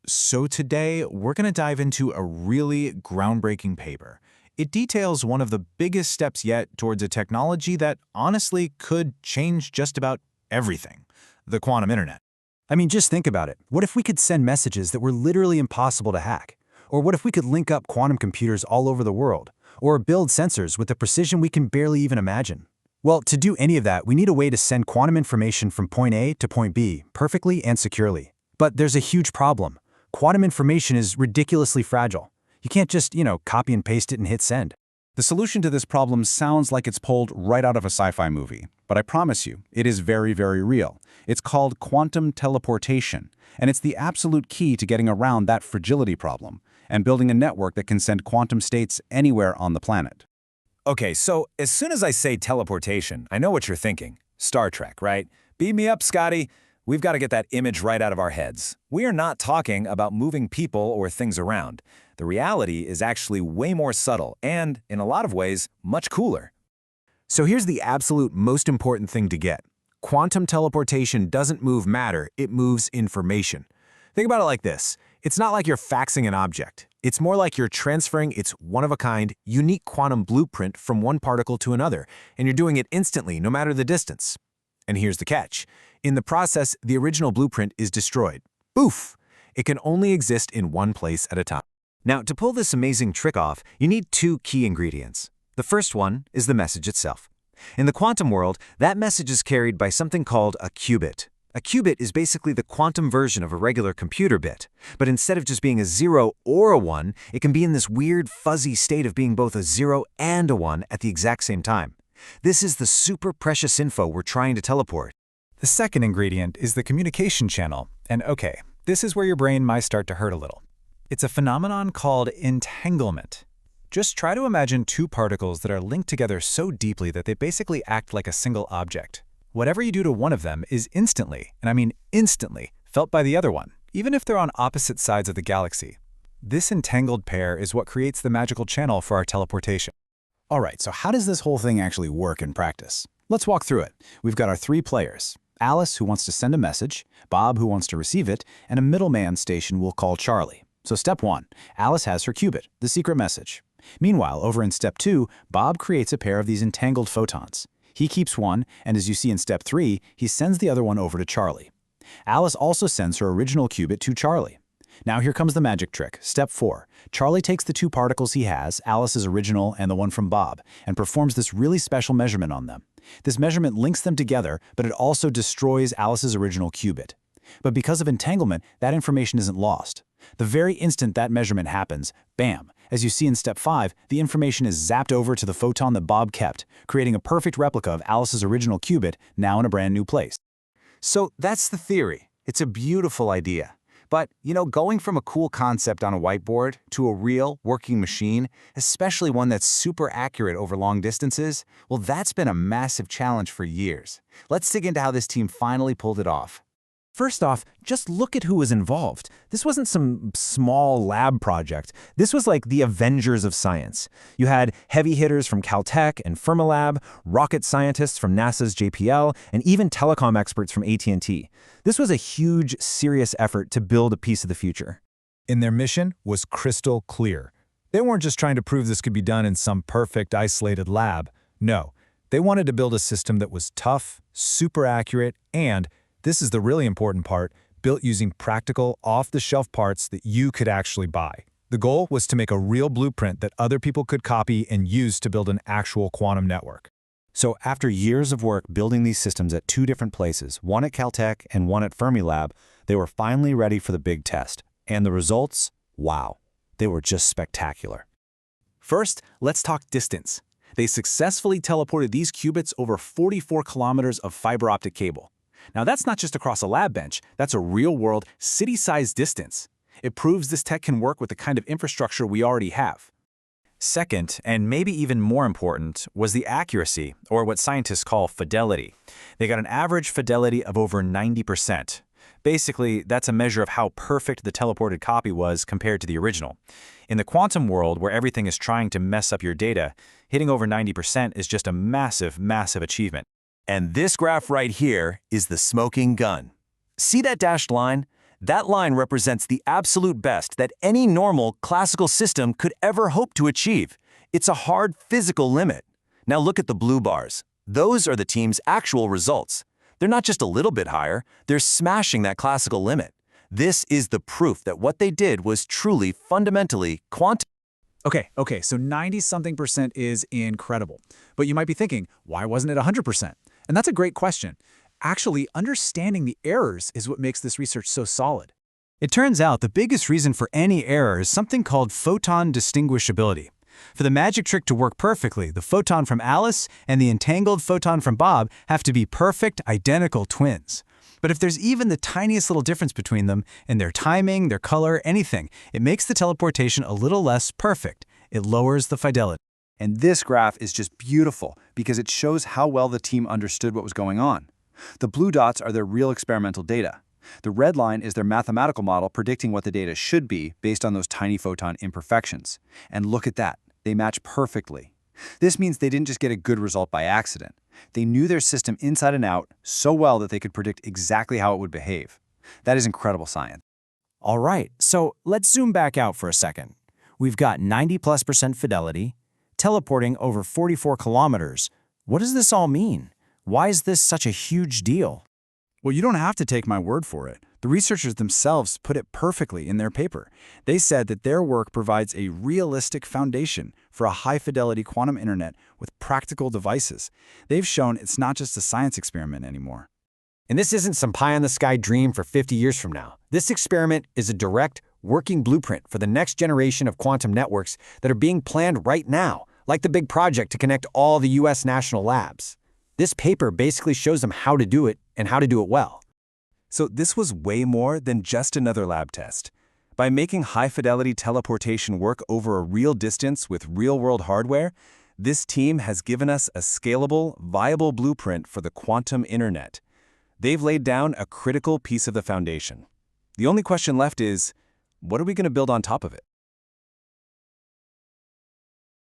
So today, we're going to dive into a really groundbreaking paper. It details one of the biggest steps yet towards a technology that honestly could change just about everything, the quantum internet. I mean, just think about it. What if we could send messages that were literally impossible to hack? Or what if we could link up quantum computers all over the world? Or build sensors with a precision we can barely even imagine? Well, to do any of that, we need a way to send quantum information from point A to point B perfectly and securely. But there's a huge problem. Quantum information is ridiculously fragile. You can't just, copy and paste it and hit send. The solution to this problem sounds like it's pulled right out of a sci-fi movie, but I promise you, it is very, very real. It's called quantum teleportation, and it's the absolute key to getting around that fragility problem and building a network that can send quantum states anywhere on the planet. Okay, so as soon as I say teleportation, I know what you're thinking. Star Trek, right? Beam me up, Scotty. We've got to get that image right out of our heads. We are not talking about moving people or things around. The reality is actually way more subtle and, in a lot of ways, much cooler. So here's the absolute most important thing to get. Quantum teleportation doesn't move matter, it moves information. Think about it like this. It's not like you're faxing an object. It's more like you're transferring its one-of-a-kind, unique quantum blueprint from one particle to another, and you're doing it instantly, no matter the distance. And here's the catch. In the process, the original blueprint is destroyed. Boof! It can only exist in one place at a time. Now, to pull this amazing trick off, you need two key ingredients. The first one is the message itself. In the quantum world, that message is carried by something called a qubit. A qubit is basically the quantum version of a regular computer bit, but instead of just being a 0 or a 1, it can be in this weird, fuzzy state of being both a 0 and a 1 at the exact same time. This is the super precious info we're trying to teleport. The second ingredient is the communication channel. And okay, this is where your brain might start to hurt a little. It's a phenomenon called entanglement. Just try to imagine two particles that are linked together so deeply that they basically act like a single object. Whatever you do to one of them is instantly, and I mean instantly, felt by the other one, even if they're on opposite sides of the galaxy. This entangled pair is what creates the magical channel for our teleportation. All right, so how does this whole thing actually work in practice? Let's walk through it. We've got our three players. Alice, who wants to send a message, Bob, who wants to receive it, and a middleman station we'll call Charlie. So step 1, Alice has her qubit, the secret message. Meanwhile, over in step 2, Bob creates a pair of these entangled photons. He keeps one, and as you see in step 3, he sends the other one over to Charlie. Alice also sends her original qubit to Charlie. Now here comes the magic trick. Step 4. Charlie takes the two particles he has, Alice's original and the one from Bob, and performs this really special measurement on them. This measurement links them together, but it also destroys Alice's original qubit. But because of entanglement, that information isn't lost. The very instant that measurement happens, bam! As you see in step 5, the information is zapped over to the photon that Bob kept, creating a perfect replica of Alice's original qubit, now in a brand new place. So that's the theory. It's a beautiful idea. But, going from a cool concept on a whiteboard to a real, working machine, especially one that's super accurate over long distances, well, that's been a massive challenge for years. Let's dig into how this team finally pulled it off. First off, just look at who was involved. This wasn't some small lab project. This was like the Avengers of science. You had heavy hitters from Caltech and Fermilab, rocket scientists from NASA's JPL, and even telecom experts from AT&T. This was a huge, serious effort to build a piece of the future. And their mission was crystal clear. They weren't just trying to prove this could be done in some perfect, isolated lab. No, they wanted to build a system that was tough, super accurate, and this is the really important part, built using practical, off-the-shelf parts that you could actually buy. The goal was to make a real blueprint that other people could copy and use to build an actual quantum network. So after years of work building these systems at two different places, one at Caltech and one at Fermilab, they were finally ready for the big test. And the results? Wow. They were just spectacular. First, let's talk distance. They successfully teleported these qubits over 44 kilometers of fiber optic cable. Now that's not just across a lab bench, that's a real-world, city-sized distance. It proves this tech can work with the kind of infrastructure we already have. Second, and maybe even more important, was the accuracy, or what scientists call fidelity. They got an average fidelity of over 90%. Basically, that's a measure of how perfect the teleported copy was compared to the original. In the quantum world, where everything is trying to mess up your data, hitting over 90% is just a massive, massive achievement. And this graph right here is the smoking gun. See that dashed line? That line represents the absolute best that any normal classical system could ever hope to achieve. It's a hard physical limit. Now look at the blue bars. Those are the team's actual results. They're not just a little bit higher, they're smashing that classical limit. This is the proof that what they did was truly fundamentally quantum. Okay, so 90-something% is incredible. But you might be thinking, why wasn't it 100%? And that's a great question. Actually, understanding the errors is what makes this research so solid. It turns out the biggest reason for any error is something called photon distinguishability. For the magic trick to work perfectly, the photon from Alice and the entangled photon from Bob have to be perfect, identical twins. But if there's even the tiniest little difference between them, in their timing, their color, anything, it makes the teleportation a little less perfect. It lowers the fidelity. And this graph is just beautiful because it shows how well the team understood what was going on. The blue dots are their real experimental data. The red line is their mathematical model predicting what the data should be based on those tiny photon imperfections. And look at that, they match perfectly. This means they didn't just get a good result by accident. They knew their system inside and out so well that they could predict exactly how it would behave. That is incredible science. All right, so let's zoom back out for a second. We've got 90+% fidelity, teleporting over 44 kilometers. What does this all mean? Why is this such a huge deal? Well, you don't have to take my word for it. The researchers themselves put it perfectly in their paper. They said that their work provides a realistic foundation for a high-fidelity quantum internet with practical devices. They've shown it's not just a science experiment anymore. And this isn't some pie-in-the-sky dream for 50 years from now. This experiment is a direct, working blueprint for the next generation of quantum networks that are being planned right now, like the big project to connect all the U.S. national labs. This paper basically shows them how to do it and how to do it well. So this was way more than just another lab test. By making high-fidelity teleportation work over a real distance with real-world hardware, this team has given us a scalable, viable blueprint for the quantum internet. They've laid down a critical piece of the foundation. The only question left is, what are we going to build on top of it?